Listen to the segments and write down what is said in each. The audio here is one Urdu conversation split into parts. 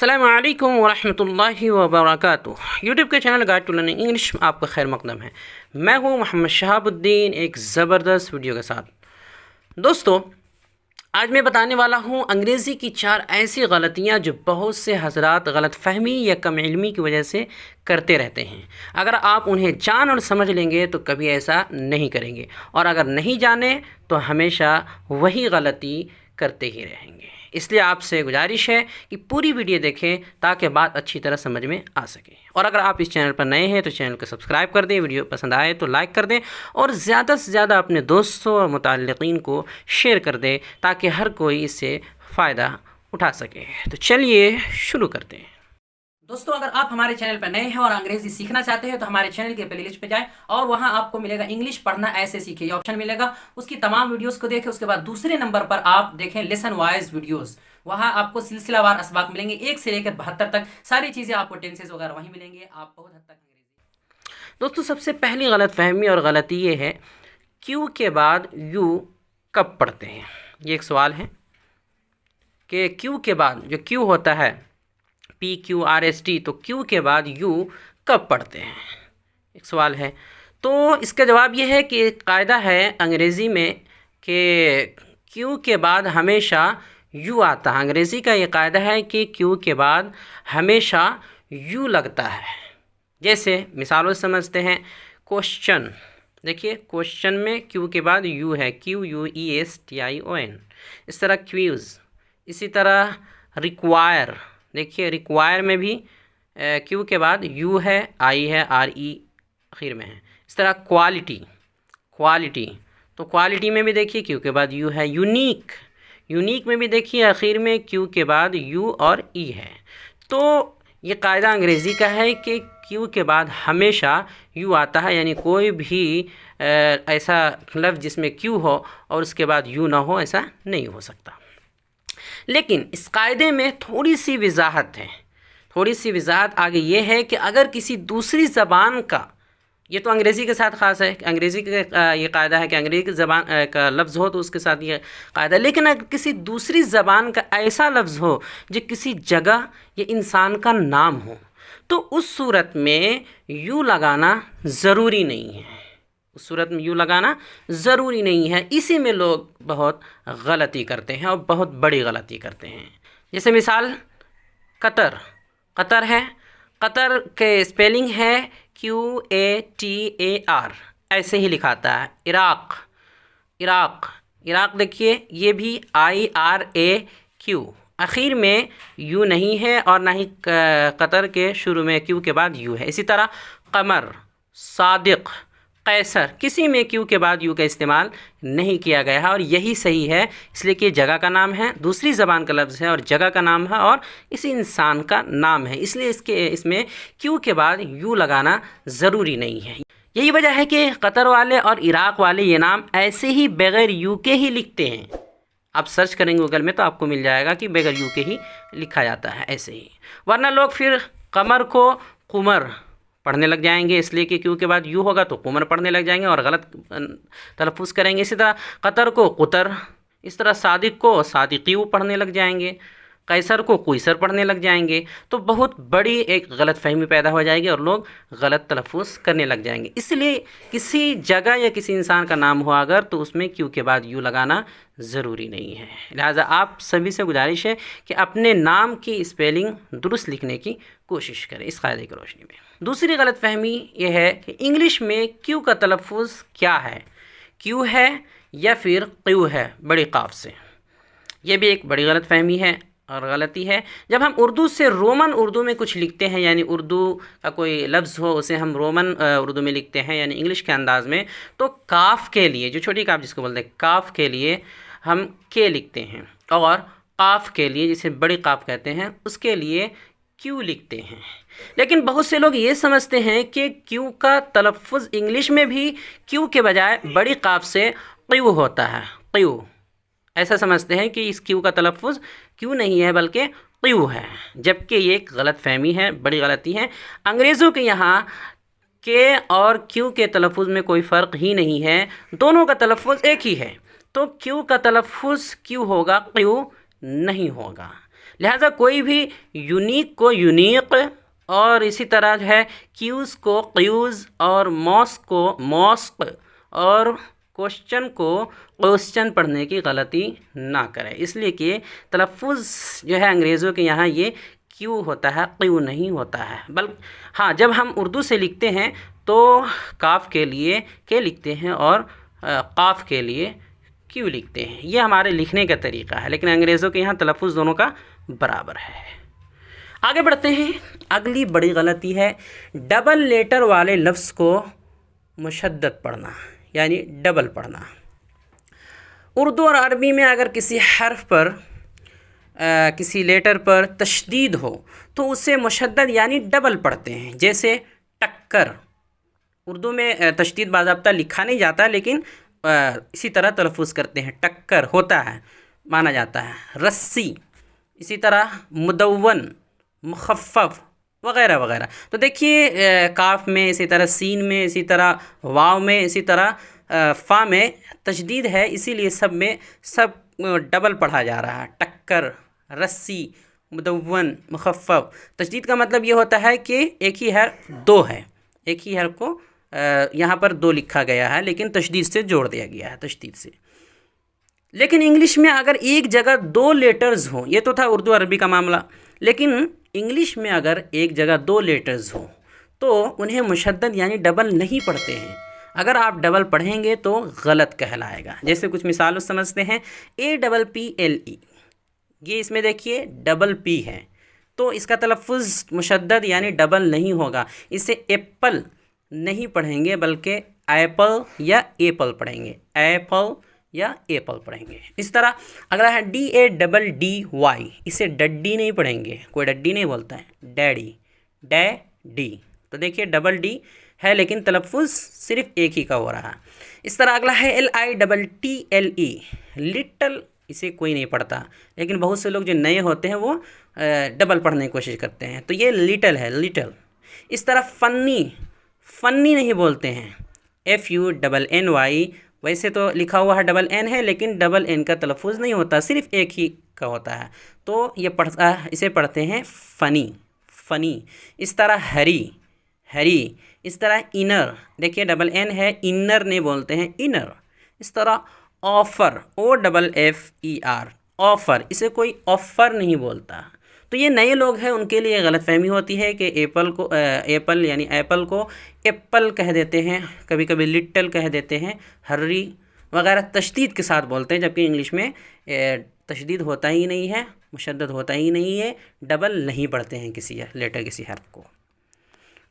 السلام علیکم ورحمۃ اللہ وبرکاتہ۔ یوٹیوب کے channel guide to learning English میں آپ کا خیر مقدم ہے۔ میں ہوں محمد شہاب الدین ایک زبردست ویڈیو کے ساتھ۔ دوستو، آج میں بتانے والا ہوں انگریزی کی 4 ایسی غلطیاں جو بہت سے حضرات غلط فہمی یا کم علمی کی وجہ سے کرتے رہتے ہیں۔ اگر آپ انہیں جان اور سمجھ لیں گے تو کبھی ایسا نہیں کریں گے، اور اگر نہیں جانیں تو ہمیشہ وہی غلطی کرتے ہی رہیں گے۔ اس لیے آپ سے گزارش ہے کہ پوری ویڈیو دیکھیں تاکہ بات اچھی طرح سمجھ میں آ سکے۔ اور اگر آپ اس چینل پر نئے ہیں تو چینل کو سبسکرائب کر دیں، ویڈیو پسند آئے تو لائک کر دیں، اور زیادہ سے زیادہ اپنے دوستوں اور متعلقین کو شیئر کر دیں تاکہ ہر کوئی اس سے فائدہ اٹھا سکے۔ تو چلیے شروع کرتے ہیں۔ دوستو، اگر آپ ہمارے چینل پر نئے ہیں اور انگریزی سیکھنا چاہتے ہیں تو ہمارے چینل کے پلے لسٹ پہ جائیں، اور وہاں آپ کو ملے گا انگلش پڑھنا ایسے سیکھیں، یہ آپشن ملے گا۔ اس کی تمام ویڈیوز کو دیکھیں۔ اس کے بعد دوسرے نمبر پر آپ دیکھیں لیسن وائز ویڈیوز، وہاں آپ کو سلسلہ وار اسباق ملیں گے، 1 سے لے کر 72 تک ساری چیزیں آپ کو ٹینسز وغیرہ وہیں ملیں گے۔ آپ بہت حد تک انگریزی۔ دوستو، سب سے پہلی غلط فہمی اور غلطی یہ ہے کیو کے بعد یو کب پڑھتے ہیں۔ یہ ایک سوال ہے کہ کیو کے بعد جو کیو ہوتا ہے PQRST، تو کیو کے بعد یو کب پڑھتے ہیں، ایک سوال ہے۔ تو اس کا جواب یہ ہے کہ ایک قاعدہ ہے انگریزی میں کہ کیو کے بعد ہمیشہ یو آتا ہے۔ انگریزی کا یہ قاعدہ ہے کہ کیو کے بعد ہمیشہ یو لگتا ہے۔ جیسے مثالوں سے سمجھتے ہیں، کوشچن، دیکھیے کوشچن میں کیو کے بعد یو ہے، QUESTION۔ اس طرح کوئز، اسی طرح ریکوائر، دیکھیے ریکوائر میں بھی کیو کے بعد یو ہے، آئی ہے، RE آخر میں ہے۔ اس طرح کوالٹی، تو کوالٹی میں بھی دیکھیے کیو کے بعد یو ہے۔ یونیک میں بھی دیکھیے آخر میں کیو کے بعد یو اور ای ہے۔ تو یہ قاعدہ انگریزی کا ہے کہ کیو کے بعد ہمیشہ یو آتا ہے، یعنی کوئی بھی ایسا لفظ جس میں کیو ہو اور اس کے بعد یو نہ ہو، ایسا نہیں ہو سکتا۔ لیکن اس قاعدے میں تھوڑی سی وضاحت آگے یہ ہے کہ اگر کسی دوسری زبان کا، یہ تو انگریزی کے ساتھ خاص ہے کہ انگریزی کا یہ قاعدہ ہے کہ انگریزی کی زبان کا لفظ ہو تو اس کے ساتھ یہ قاعدہ ہے، لیکن اگر کسی دوسری زبان کا ایسا لفظ ہو جو کسی جگہ یا انسان کا نام ہو تو اس صورت میں یو لگانا ضروری نہیں ہے۔ اسی میں لوگ بہت غلطی کرتے ہیں اور بہت بڑی غلطی کرتے ہیں۔ جیسے مثال قطر ہے، قطر کے اسپیلنگ ہے QATAR، ایسے ہی لکھاتا ہے۔ عراق دیکھیے یہ بھی IRAQ، آخر میں یو نہیں ہے اور نہ ہی قطر کے شروع میں کیو کے بعد یو ہے۔ اسی طرح قمر، صادق، قیصر، کسی میں کیو کے بعد یو کا استعمال نہیں کیا گیا ہے، اور یہی صحیح ہے، اس لیے کہ جگہ کا نام ہے، دوسری زبان کا لفظ ہے اور جگہ کا نام ہے اور اسی انسان کا نام ہے، اس لیے اس میں کیو کے بعد یو لگانا ضروری نہیں ہے۔ یہی وجہ ہے کہ قطر والے اور عراق والے یہ نام ایسے ہی بغیر یو کے ہی لکھتے ہیں۔ آپ سرچ کریں گے گوگل میں تو آپ کو مل جائے گا کہ بغیر یو کے ہی لکھا جاتا ہے ایسے ہی، ورنہ لوگ پھر قمر کو قمر پڑھنے لگ جائیں گے، اس لیے کہ کیو کے بعد یو ہوگا تو قمر پڑھنے لگ جائیں گے اور غلط تلفظ کریں گے۔ اسی طرح قطر کو قطر، اس طرح صادق کو صادقیو پڑھنے لگ جائیں گے، قیصر کو قیصر پڑھنے لگ جائیں گے، تو بہت بڑی ایک غلط فہمی پیدا ہو جائے گی اور لوگ غلط تلفظ کرنے لگ جائیں گے۔ اس لیے کسی جگہ یا کسی انسان کا نام ہو اگر تو اس میں کیو کے بعد یو لگانا ضروری نہیں ہے۔ لہٰذا آپ سبھی سے گزارش ہے کہ اپنے نام کی اسپیلنگ درست لکھنے کی کوشش کریں اس قاعدے کی روشنی میں۔ دوسری غلط فہمی یہ ہے کہ انگلش میں کیو کا تلفظ کیا ہے، کیو ہے یا پھر قیو ہے بڑی قاف سے۔ یہ بھی ایک بڑی غلط فہمی ہے اور غلطی ہے۔ جب ہم اردو سے رومن اردو میں کچھ لکھتے ہیں، یعنی اردو کا کوئی لفظ ہو اسے ہم رومن اردو میں لکھتے ہیں یعنی انگلش کے انداز میں، تو کاف کے لیے، جو چھوٹی کاف جس کو بولتے ہیں، کاف کے لیے ہم کے لکھتے ہیں، اور قاف کے لیے جسے بڑی قاف کہتے ہیں اس کے لیے کیو لکھتے ہیں۔ لیکن بہت سے لوگ یہ سمجھتے ہیں کہ کیو کا تلفظ انگلش میں بھی کیو کے بجائے بڑی قاف سے قیو ہوتا ہے، قیو، ایسا سمجھتے ہیں کہ اس کیو کا تلفظ کیو نہیں ہے بلکہ قیو ہے، جبکہ یہ ایک غلط فہمی ہے، بڑی غلطی ہے۔ انگریزوں کے یہاں کے اور کیو کے تلفظ میں کوئی فرق ہی نہیں ہے، دونوں کا تلفظ ایک ہی ہے، تو کیو کا تلفظ کیو ہوگا، قیو نہیں ہوگا۔ لہٰذا کوئی بھی یونیک کو یونیک اور اسی طرح جو ہے کیوز کو قیوز اور موسک کو موسق اور کوشچن کو کوسچن پڑھنے کی غلطی نہ کرے، اس لیے کہ تلفظ جو ہے انگریزوں کے یہاں یہ کیو ہوتا ہے، قیو نہیں ہوتا ہے۔ بلکہ ہاں جب ہم اردو سے لکھتے ہیں تو کاف کے لیے کے لکھتے ہیں اور قاف کے لیے کیو لکھتے ہیں، یہ ہمارے لکھنے کا طریقہ ہے، لیکن انگریزوں کے یہاں تلفظ دونوں کا برابر ہے۔ آگے بڑھتے ہیں، اگلی بڑی غلطی ہے ڈبل لیٹر والے لفظ کو مشدد پڑھنا، یعنی ڈبل پڑھنا۔ اردو اور عربی میں اگر کسی حرف پر کسی لیٹر پر تشدید ہو تو اسے مشدد یعنی ڈبل پڑھتے ہیں، جیسے ٹکر۔ اردو میں تشدید باضابطہ لکھا نہیں جاتا لیکن اسی طرح تلفظ کرتے ہیں، ٹکر ہوتا ہے، مانا جاتا ہے۔ رسی، اسی طرح مدون، مخفف وغیرہ وغیرہ۔ تو دیکھیے کاف میں، اسی طرح سین میں، اسی طرح واو میں، اسی طرح فا میں تشدید ہے، اسی لیے سب ڈبل پڑھا جا رہا ہے۔ ٹکر، رسی، مدون، مخفف۔ تشدید کا مطلب یہ ہوتا ہے کہ ایک ہی حرف دو ہے، ایک ہی حرف کو یہاں پر دو لکھا گیا ہے لیکن تشدید سے جوڑ دیا گیا ہے، تشدید سے۔ لیکن انگلش میں اگر ایک جگہ دو لیٹرز ہوں، یہ تو تھا اردو عربی کا معاملہ، لیکن انگلش میں اگر ایک جگہ دو لیٹرز ہوں تو انہیں مشدد یعنی ڈبل نہیں پڑھتے ہیں۔ اگر آپ ڈبل پڑھیں گے تو غلط کہلائے گا۔ جیسے کچھ مثالوں سمجھتے ہیں، APPLE، یہ اس میں دیکھیے ڈبل پی ہے تو اس کا تلفظ مشدد یعنی ڈبل نہیں ہوگا، اسے ایپل نہیں پڑھیں گے بلکہ ایپل یا ایپل پڑھیں گے، ایپل یا ایپل پڑھیں گے۔ اس طرح اگلا ہے DADDY، اسے ڈڈی نہیں پڑھیں گے، کوئی ڈڈی نہیں بولتا ہے، ڈیڈی، ڈیڈی۔ تو دیکھیے ڈبل ڈی ہے لیکن تلفظ صرف ایک ہی کا ہو رہا۔ اس طرح اگلا ہے LITTLE، لٹل، اسے کوئی نہیں پڑھتا لیکن بہت سے لوگ جو نئے ہوتے ہیں وہ ڈبل پڑھنے کی کوشش کرتے ہیں، تو یہ لٹل ہے، لٹل۔ اس طرح فنی، فنی نہیں بولتے ہیں، FUNNY، ویسے تو لکھا ہوا ہے ڈبل این ہے لیکن ڈبل این کا تلفظ نہیں ہوتا، صرف ایک ہی کا ہوتا ہے، تو اسے پڑھتے ہیں فنی، فنی۔ اس طرح ہری، ہری۔ اس طرح انر، دیکھیے ڈبل این ہے، انر نہیں بولتے ہیں، انر۔ اس طرح آفر، OFFER، آفر، اسے کوئی آفر نہیں بولتا۔ تو یہ نئے لوگ ہیں، ان کے لیے غلط فہمی ہوتی ہے کہ ایپل یعنی ایپل کو ایپل کہہ دیتے ہیں، کبھی کبھی لٹل کہہ دیتے ہیں، ہری وغیرہ تشدید کے ساتھ بولتے ہیں، جبکہ انگلش میں تشدید ہوتا ہی نہیں ہے، مشدد ہوتا ہی نہیں ہے، ڈبل نہیں پڑھتے ہیں کسی لیٹر کسی حرف کو۔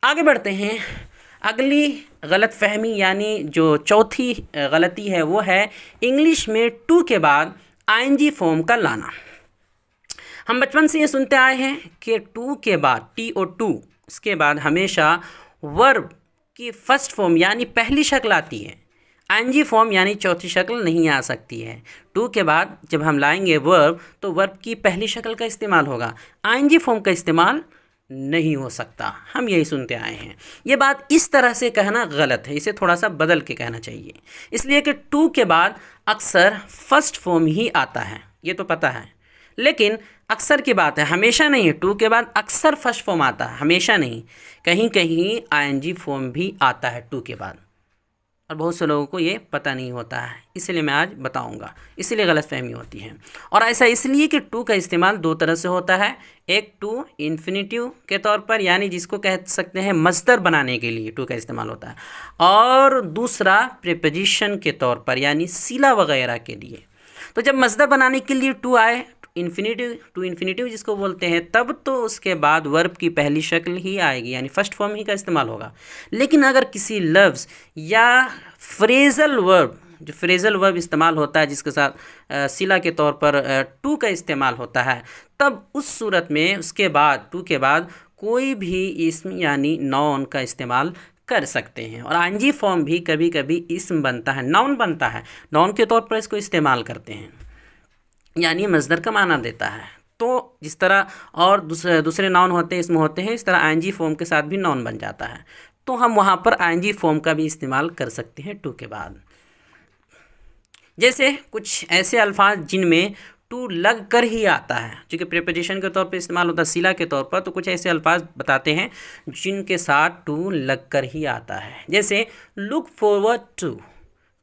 آگے بڑھتے ہیں، اگلی غلط فہمی یعنی جو چوتھی غلطی ہے وہ ہے انگلش میں ٹو کے بعد ING فارم کا لانا۔ ہم بچپن سے یہ سنتے آئے ہیں کہ ٹو کے بعد TO2 اس کے بعد ہمیشہ ورب کی فرسٹ فارم یعنی پہلی شکل آتی ہے، ING فارم یعنی چوتھی شکل نہیں آ سکتی ہے۔ ٹو کے بعد جب ہم لائیں گے ورب تو ورب کی پہلی شکل کا استعمال ہوگا، ING فارم کا استعمال نہیں ہو سکتا، ہم یہی سنتے آئے ہیں۔ یہ بات اس طرح سے کہنا غلط ہے، اسے تھوڑا سا بدل کے کہنا چاہیے، اس لیے کہ ٹو کے بعد اکثر فرسٹ فارم ہی آتا ہے، یہ تو پتہ ہے، لیکن اکثر کی بات ہے، ہمیشہ نہیں ہے۔ ٹو کے بعد اکثر فرسٹ فارم آتا ہے، ہمیشہ نہیں، کہیں کہیں ING فارم بھی آتا ہے ٹو کے بعد، اور بہت سے لوگوں کو یہ پتہ نہیں ہوتا ہے، اس لیے میں آج بتاؤں گا، اس لیے غلط فہمی ہوتی ہے۔ اور ایسا اس لیے کہ ٹو کا استعمال دو طرح سے ہوتا ہے، ایک ٹو انفینیٹیو کے طور پر یعنی جس کو کہہ سکتے ہیں مصدر بنانے کے لیے ٹو کا استعمال ہوتا ہے، اور دوسرا پریپوزیشن کے طور پر یعنی صلہ وغیرہ کے لیے۔ تو جب مصدر بنانے کے لیے ٹو آئے، ٹو انفینیٹیو جس کو بولتے ہیں، تب تو اس کے بعد ورب کی پہلی شکل ہی آئے گی یعنی فرسٹ فارم ہی کا استعمال ہوگا۔ لیکن اگر کسی لفظ یا فریزل ورب، جو فریزل ورب استعمال ہوتا ہے جس کے ساتھ صلہ کے طور پر ٹو کا استعمال ہوتا ہے، تب اس صورت میں اس کے بعد ٹو کے بعد کوئی بھی اسم یعنی نون کا استعمال کر سکتے ہیں، اور ING فارم بھی کبھی کبھی اسم بنتا ہے، نون بنتا ہے، نون کے طور پر اس کو استعمال کرتے ہیں، یعنی مصدر کا معنی دیتا ہے۔ تو جس طرح اور دوسرے نون ہوتے ہیں، اسم ہوتے ہیں، اس طرح ING فارم کے ساتھ بھی نون بن جاتا ہے، تو ہم وہاں پر ING فارم کا بھی استعمال کر سکتے ہیں ٹو کے بعد۔ جیسے کچھ ایسے الفاظ جن میں ٹو لگ کر ہی آتا ہے، چونکہ پریپوزیشن کے طور پہ استعمال ہوتا ہے صلہ کے طور پر، تو کچھ ایسے الفاظ بتاتے ہیں جن کے ساتھ ٹو لگ کر ہی آتا ہے، جیسے لک فارورڈ ٹو،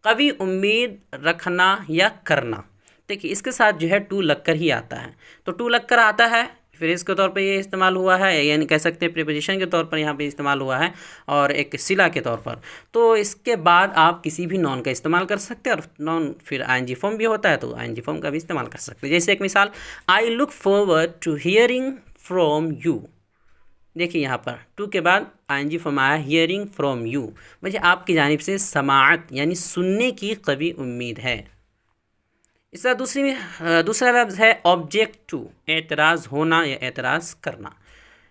قوی امید رکھنا یا کرنا، دیکھیے اس کے ساتھ جو ہے ٹو لگ کر ہی آتا ہے، تو ٹو لگ کر آتا ہے فریز کے طور پہ یہ استعمال ہوا ہے، یعنی کہہ سکتے ہیں پریپوزیشن کے طور پر یہاں پہ استعمال ہوا ہے، اور ایک صلہ کے طور پر، تو اس کے بعد آپ کسی بھی نون کا استعمال کر سکتے ہیں، اور نون پھر آئی این جی فارم بھی ہوتا ہے تو آئی این جی فارم کا بھی استعمال کر سکتے ہیں، جیسے ایک مثال I look forward to hearing from you, دیکھیے یہاں پر ٹو کے بعد آئی این جی فارم آیا ہیئرنگ فرام یو، مجھے آپ کی جانب سے سماعت یعنی سننے کی قوی امید ہے۔ اس طرح دوسرا لفظ ہے آبجیکٹ ٹو، اعتراض ہونا یا اعتراض کرنا،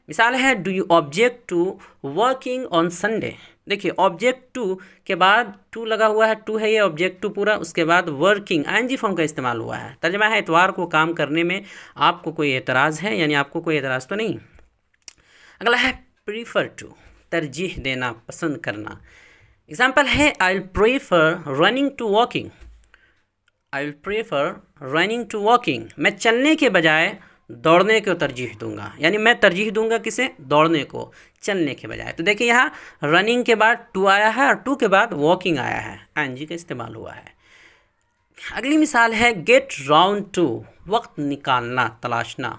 مثال ہے do you object to working on Sunday, دیکھیے آبجیکٹ ٹو کے بعد ٹو لگا ہوا ہے، ٹو ہے یہ آبجیکٹ ٹو پورا، اس کے بعد working I N G form کا استعمال ہوا ہے، ترجمہ ہے اتوار کو کام کرنے میں آپ کو کوئی اعتراض ہے، یعنی آپ کو کوئی اعتراض تو نہیں۔ اگلا ہے پریفر ٹو، ترجیح دینا، پسند کرنا، اگزامپل ہے I prefer running to walking, I will prefer running to walking, میں چلنے کے بجائے دوڑنے کو ترجیح دوں گا، یعنی میں ترجیح دوں گا کسے؟ دوڑنے کو، چلنے کے بجائے، تو دیکھیں یہاں رننگ کے بعد ٹو آیا ہے اور ٹو کے بعد واکنگ آیا ہے، آئی این جی کا استعمال ہوا ہے۔ اگلی مثال ہے گیٹ راؤنڈ ٹو، وقت نکالنا، تلاشنا،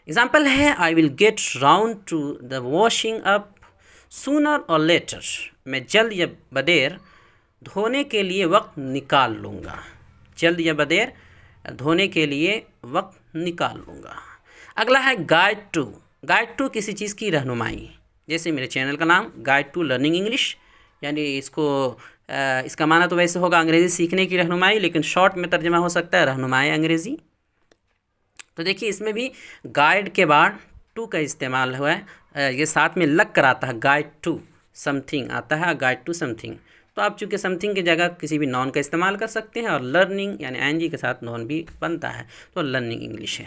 اگزامپل ہے I will get round to the washing up sooner or later, میں جلد یا بدیر دھونے کے لیے وقت نکال لوں گا، جلد یا بدیر دھونے کے لیے وقت نکال لوں گا۔ اگلا ہے گائیڈ ٹو، گائیڈ ٹو کسی چیز کی رہنمائی، جیسے میرے چینل کا نام گائیڈ ٹو لرننگ انگلش، یعنی اس کا معنی تو ویسے ہوگا انگریزی سیکھنے کی رہنمائی، لیکن شارٹ میں ترجمہ ہو سکتا ہے رہنمائی انگریزی۔ تو دیکھیے اس میں بھی گائیڈ کے بعد ٹو کا استعمال ہوا ہے، یہ ساتھ میں لگ کر آتا ہے، گائیڈ ٹو سم تھنگ آتا ہے، گائیڈ ٹو سم تھنگ، تو آپ چونکہ سم تھنگ کی جگہ کسی بھی نون کا استعمال کر سکتے ہیں، اور لرننگ یعنی آئی این جی کے ساتھ نون بھی بنتا ہے، تو لرننگ انگلش ہے،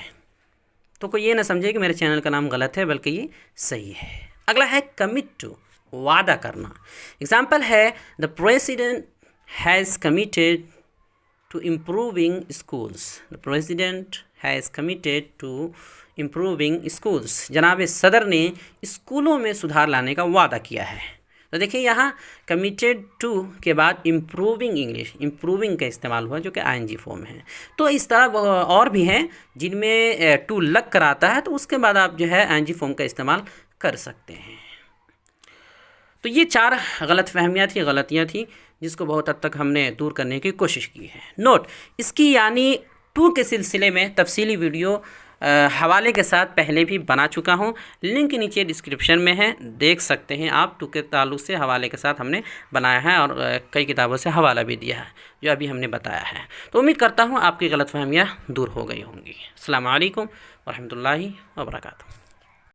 تو کوئی یہ نہ سمجھے کہ میرے چینل کا نام غلط ہے، بلکہ یہ صحیح ہے۔ اگلا ہے کمٹ ٹو، وعدہ کرنا، اگزامپل ہے the president has committed to improving schools, the president has committed to improving schools, جناب صدر نے اسکولوں میں سدھار لانے کا وعدہ کیا ہے، تو دیکھیں یہاں کمیٹیڈ ٹو کے بعد امپروونگ انگلش، امپروونگ کا استعمال ہوا جو کہ آئی این جی فارم ہے، تو اس طرح اور بھی ہیں جن میں ٹو لگ کر آتا ہے، تو اس کے بعد آپ جو ہے آئی این جی فارم کا استعمال کر سکتے ہیں۔ تو یہ 4 غلط فہمیاں تھیں، غلطیاں تھیں، جس کو بہت حد تک ہم نے دور کرنے کی کوشش کی ہے۔ نوٹ، اس کی یعنی ٹو کے سلسلے میں تفصیلی ویڈیو حوالے کے ساتھ پہلے بھی بنا چکا ہوں، لنک نیچے ڈسکرپشن میں ہے، دیکھ سکتے ہیں آپ، ٹو کے تعلق سے حوالے کے ساتھ ہم نے بنایا ہے، اور کئی کتابوں سے حوالہ بھی دیا ہے جو ابھی ہم نے بتایا ہے۔ تو امید کرتا ہوں آپ کی غلط فہمیاں دور ہو گئی ہوں گی۔ السلام علیکم ورحمۃ اللہ وبرکاتہ۔